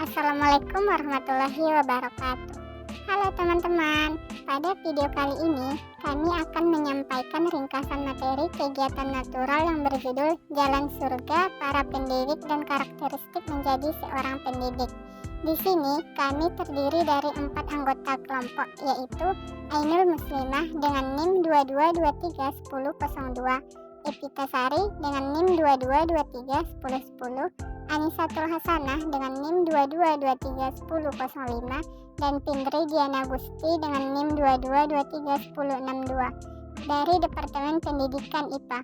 Assalamualaikum warahmatullahi wabarakatuh. Halo teman-teman, pada video kali ini kami akan menyampaikan ringkasan materi kegiatan natural yang berjudul Jalan Surga Para Pendidik dan Karakteristik Menjadi Seorang Pendidik. Di sini kami terdiri dari 4 anggota kelompok, yaitu Ainul Muslimah dengan NIM 22231002, Epita Sari dengan NIM 22231010, Anisatul Hasanah dengan NIM 22231005, dan Pindri Diana Gusti dengan NIM 22231062 dari Departemen Pendidikan IPA.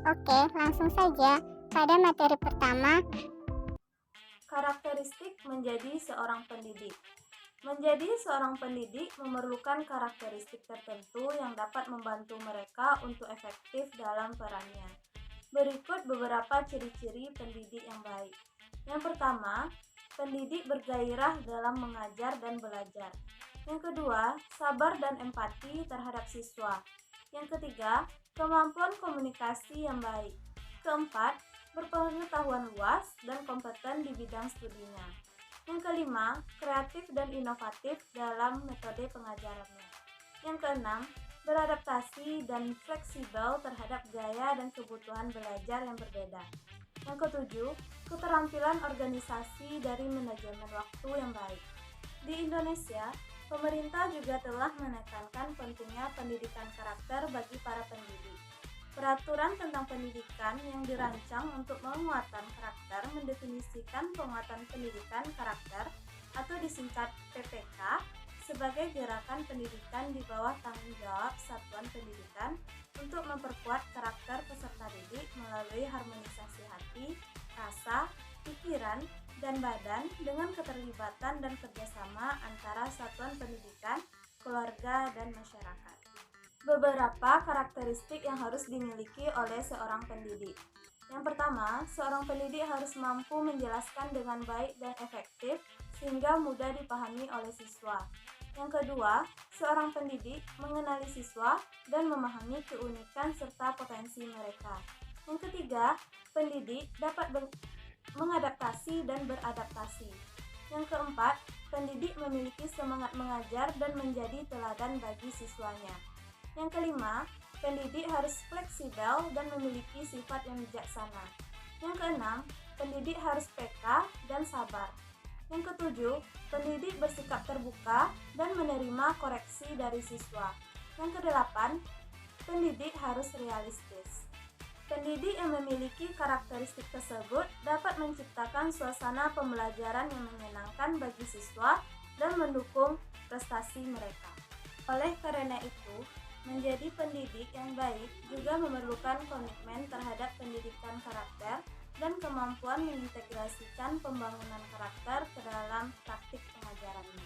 Oke, langsung saja pada materi pertama. Karakteristik menjadi seorang pendidik. Menjadi seorang pendidik memerlukan karakteristik tertentu yang dapat membantu mereka untuk efektif dalam perannya. Berikut beberapa ciri-ciri pendidik yang baik. Yang pertama, pendidik bergairah dalam mengajar dan belajar. Yang kedua, sabar dan empati terhadap siswa. Yang ketiga, kemampuan komunikasi yang baik. Keempat, berpengetahuan luas dan kompeten di bidang studinya. Yang kelima, kreatif dan inovatif dalam metode pengajarannya. Yang keenam, beradaptasi dan fleksibel terhadap gaya dan kebutuhan belajar yang berbeda. Yang ketujuh, keterampilan organisasi dari manajemen waktu yang baik. Di Indonesia, pemerintah juga telah menekankan pentingnya pendidikan karakter bagi para pendidik. Peraturan tentang pendidikan yang dirancang untuk penguatan karakter mendefinisikan penguatan pendidikan karakter atau disingkat PPK sebagai gerakan pendidikan di bawah tanggung jawab satuan pendidikan untuk memperkuat karakter peserta didik melalui harmonisasi hati, rasa, pikiran, dan badan dengan keterlibatan dan kerjasama antara satuan pendidikan, keluarga, dan masyarakat. Beberapa karakteristik yang harus dimiliki oleh seorang pendidik. Yang pertama, seorang pendidik harus mampu menjelaskan dengan baik dan efektif sehingga mudah dipahami oleh siswa. Yang kedua, seorang pendidik mengenali siswa dan memahami keunikan serta potensi mereka. Yang ketiga, pendidik dapat mengadaptasi dan beradaptasi. Yang keempat, pendidik memiliki semangat mengajar dan menjadi teladan bagi siswanya. Yang kelima, pendidik harus fleksibel dan memiliki sifat yang bijaksana. Yang keenam, pendidik harus peka dan sabar. Yang ketujuh, pendidik bersikap terbuka dan menerima koreksi dari siswa. Yang kedelapan, pendidik harus realistis. Pendidik yang memiliki karakteristik tersebut dapat menciptakan suasana pembelajaran yang menyenangkan bagi siswa dan mendukung prestasi mereka. Oleh karena itu, menjadi pendidik yang baik juga memerlukan komitmen terhadap pendidikan karakter dan kemampuan mengintegrasikan pembangunan karakter ke dalam praktik pengajarannya.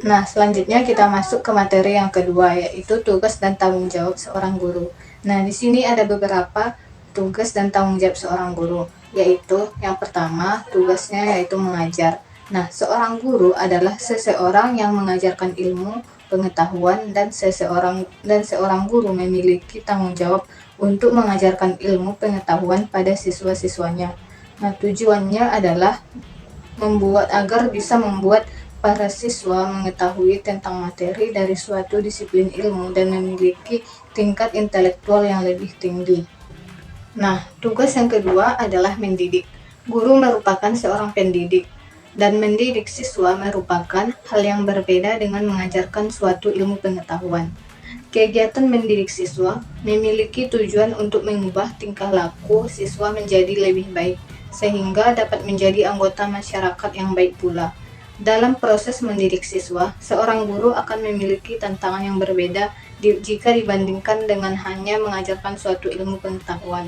Nah, selanjutnya kita masuk ke materi yang kedua, yaitu tugas dan tanggung jawab seorang guru. Nah, di sini ada beberapa tugas dan tanggung jawab seorang guru, yaitu yang pertama, tugasnya yaitu mengajar. Nah, seorang guru adalah seseorang yang mengajarkan ilmu, pengetahuan, dan seorang guru memiliki tanggung jawab untuk mengajarkan ilmu pengetahuan pada siswa-siswanya. Nah, tujuannya adalah agar bisa membuat para siswa mengetahui tentang materi dari suatu disiplin ilmu dan memiliki tingkat intelektual yang lebih tinggi. Nah, tugas yang kedua adalah mendidik. Guru merupakan seorang pendidik, dan mendidik siswa merupakan hal yang berbeda dengan mengajarkan suatu ilmu pengetahuan. Kegiatan mendidik siswa memiliki tujuan untuk mengubah tingkah laku siswa menjadi lebih baik, sehingga dapat menjadi anggota masyarakat yang baik pula. Dalam proses mendidik siswa, seorang guru akan memiliki tantangan yang berbeda jika dibandingkan dengan hanya mengajarkan suatu ilmu pengetahuan.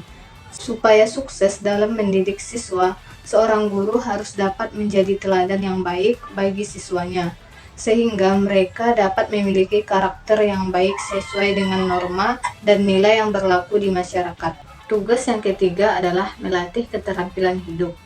Supaya sukses dalam mendidik siswa, seorang guru harus dapat menjadi teladan yang baik bagi siswanya, sehingga mereka dapat memiliki karakter yang baik sesuai dengan norma dan nilai yang berlaku di masyarakat. Tugas yang ketiga adalah melatih keterampilan hidup.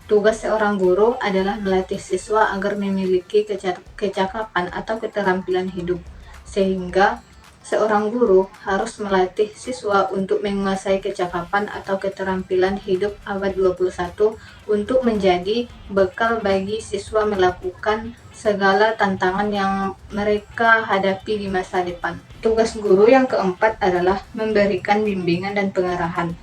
Tugas seorang guru adalah melatih siswa agar memiliki kecakapan atau keterampilan hidup, sehingga seorang guru harus melatih siswa untuk menguasai kecakapan atau keterampilan hidup abad 21 untuk menjadi bekal bagi siswa melakukan segala tantangan yang mereka hadapi di masa depan. Tugas guru yang keempat adalah memberikan bimbingan dan pengarahan.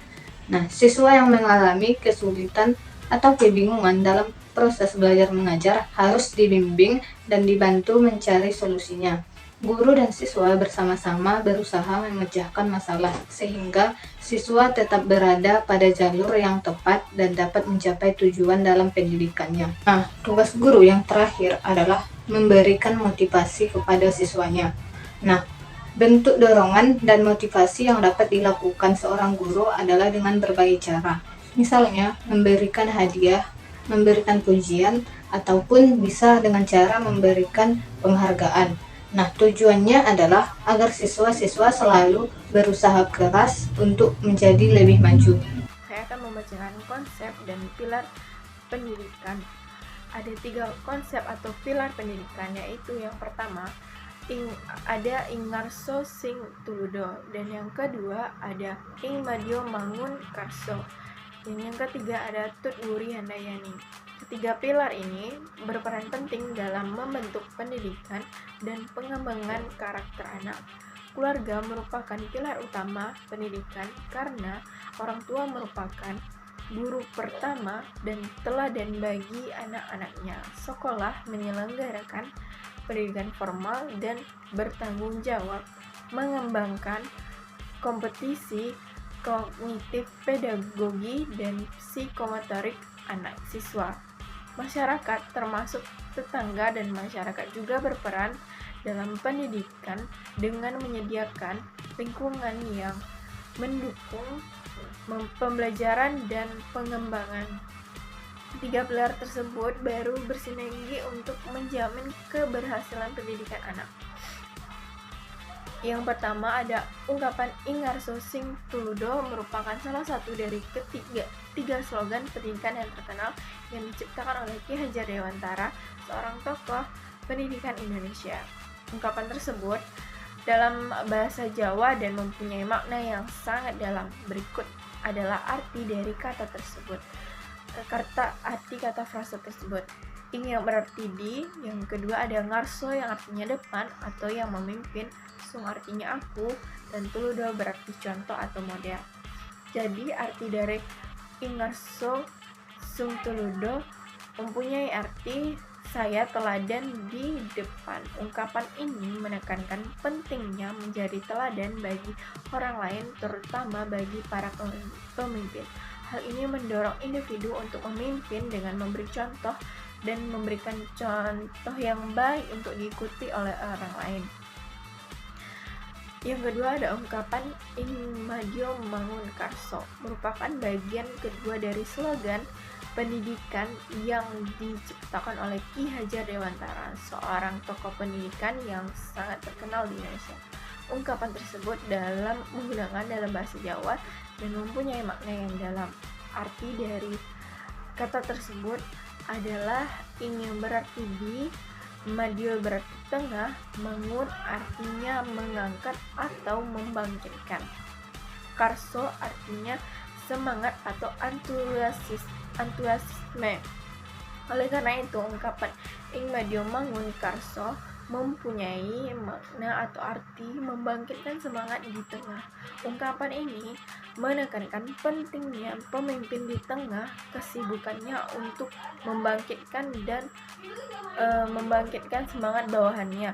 Nah, siswa yang mengalami kesulitan atau kebingungan dalam proses belajar mengajar harus dibimbing dan dibantu mencari solusinya. Guru dan siswa bersama-sama berusaha memecahkan masalah sehingga siswa tetap berada pada jalur yang tepat dan dapat mencapai tujuan dalam pendidikannya. Nah, tugas guru yang terakhir adalah memberikan motivasi kepada siswanya. Nah, bentuk dorongan dan motivasi yang dapat dilakukan seorang guru adalah dengan berbagai cara. Misalnya, memberikan hadiah, memberikan pujian, ataupun bisa dengan cara memberikan penghargaan. Nah, tujuannya adalah agar siswa-siswa selalu berusaha keras untuk menjadi lebih maju. Saya akan membacakan konsep dan pilar pendidikan. Ada 3 konsep atau pilar pendidikan, yaitu yang pertama ada ing ngarso sing tuludo, dan yang kedua ada ing madyo mangun karso, dan yang ketiga ada tut wuri handayani. Ketiga pilar ini berperan penting dalam membentuk pendidikan dan pengembangan karakter anak. Keluarga merupakan pilar utama pendidikan karena orang tua merupakan guru pertama dan teladan bagi anak-anaknya. Sekolah menyelenggarakan pendidikan formal dan bertanggung jawab mengembangkan kompetisi kognitif, pedagogi, dan psikomotorik anak siswa. Masyarakat termasuk tetangga dan masyarakat juga berperan dalam pendidikan dengan menyediakan lingkungan yang mendukung pembelajaran dan pengembangan. 3 pilar tersebut baru bersinergi untuk menjamin keberhasilan pendidikan anak. Yang pertama ada ungkapan ing ngarso sing tuludo, merupakan salah satu dari tiga slogan pendidikan yang terkenal yang diciptakan oleh Ki Hajar Dewantara, seorang tokoh pendidikan Indonesia. Ungkapan tersebut dalam bahasa Jawa dan mempunyai makna yang sangat dalam. Berikut adalah arti dari kata tersebut. Arti kata frasa tersebut. Ing yang berarti di, yang kedua ada ngarso yang artinya depan atau yang memimpin, sung artinya aku, dan tuludo berarti contoh atau model. Jadi arti dari ing ngarso sung tuludo mempunyai arti saya teladan di depan. Ungkapan ini menekankan pentingnya menjadi teladan bagi orang lain, terutama bagi para pemimpin. Hal ini mendorong individu untuk memimpin dengan memberi contoh dan memberikan contoh yang baik untuk diikuti oleh orang lain. Yang kedua ada ungkapan ing madyo mangun karso, merupakan bagian kedua dari slogan pendidikan yang diciptakan oleh Ki Hajar Dewantara, seorang tokoh pendidikan yang sangat terkenal di Indonesia. Ungkapan tersebut menggunakan dalam bahasa Jawa dan mempunyai makna yang dalam. Arti dari kata tersebut adalah ing yang berarti di, madyo berarti tengah, mangun artinya mengangkat atau membangkitkan. Karso artinya semangat atau antusiasme. Oleh karena itu, ungkapan ing madyo mangun karso mempunyai makna atau arti membangkitkan semangat di tengah. Ungkapan ini menekankan pentingnya pemimpin di tengah kesibukannya untuk membangkitkan semangat bawahannya.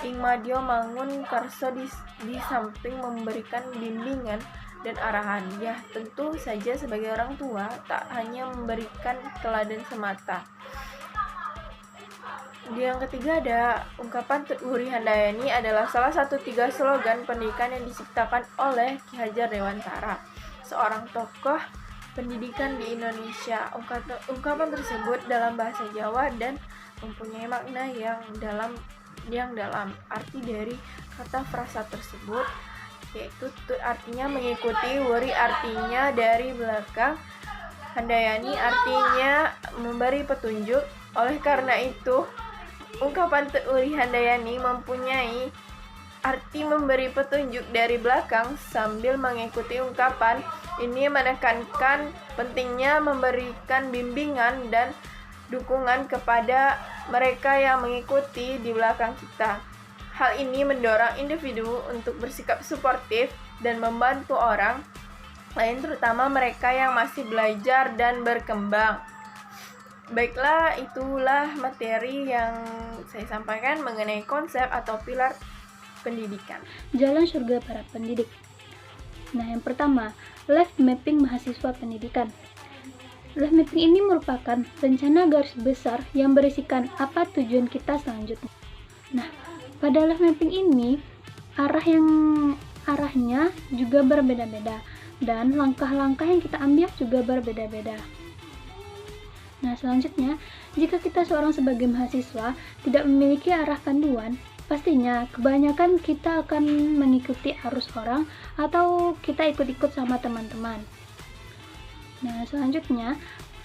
Ing madyo mangun karso di samping memberikan bimbingan dan arahan, ya tentu saja sebagai orang tua tak hanya memberikan teladan semata. Yang ketiga ada ungkapan tut wuri handayani, adalah salah satu 3 slogan pendidikan yang diciptakan oleh Ki Hajar Dewantara, seorang tokoh pendidikan di Indonesia. Ungkapan tersebut dalam bahasa Jawa dan mempunyai makna yang dalam. Arti dari kata frasa tersebut yaitu tut artinya mengikuti, wuri artinya dari belakang, handayani artinya memberi petunjuk. Oleh karena itu, ungkapan tut wuri handayani mempunyai Arti memberi petunjuk dari belakang sambil mengikuti ungkapan ini menekankan pentingnya memberikan bimbingan dan dukungan kepada mereka yang mengikuti di belakang kita. Hal ini mendorong individu untuk bersikap suportif dan membantu orang lain, terutama mereka yang masih belajar dan berkembang. Baiklah, itulah materi yang saya sampaikan mengenai konsep atau pilar pendidikan. Jalan surga para pendidik. Nah, yang pertama, life mapping mahasiswa pendidikan. Life mapping ini merupakan rencana garis besar yang berisikan apa tujuan kita selanjutnya. Nah, pada life mapping ini arahnya juga berbeda-beda dan langkah-langkah yang kita ambil juga berbeda-beda. Nah, selanjutnya, jika kita seorang sebagai mahasiswa tidak memiliki arah panduan, pastinya kebanyakan kita akan mengikuti arus orang atau kita ikut-ikut sama teman-teman. Nah, selanjutnya,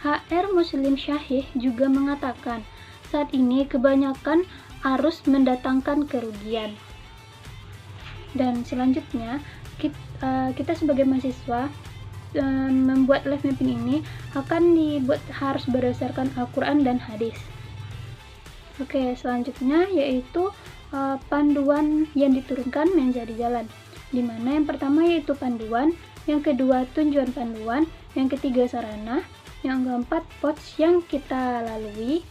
HR Muslim Syahih juga mengatakan, saat ini kebanyakan arus mendatangkan kerugian. Dan selanjutnya, kita sebagai mahasiswa membuat life mapping ini akan dibuat harus berdasarkan Al-Quran dan hadis. Oke, selanjutnya yaitu panduan yang diturunkan menjadi jalan, di mana yang pertama yaitu panduan, yang kedua tujuan panduan, yang ketiga sarana, yang keempat pos yang kita lalui,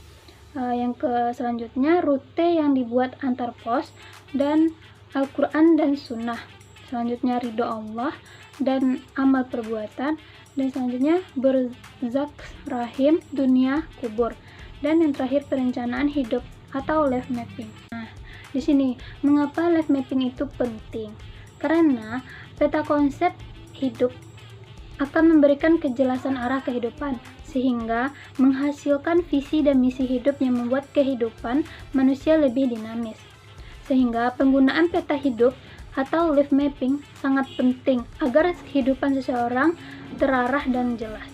yang selanjutnya rute yang dibuat antar pos, dan Al-Quran dan Sunnah, selanjutnya ridho Allah dan amal perbuatan, dan selanjutnya berzak rahim, dunia, kubur, dan yang terakhir perencanaan hidup atau life mapping. Nah, di sini mengapa life mapping itu penting? Karena peta konsep hidup akan memberikan kejelasan arah kehidupan sehingga menghasilkan visi dan misi hidup yang membuat kehidupan manusia lebih dinamis. Sehingga penggunaan peta hidup atau life mapping sangat penting agar kehidupan seseorang terarah dan jelas.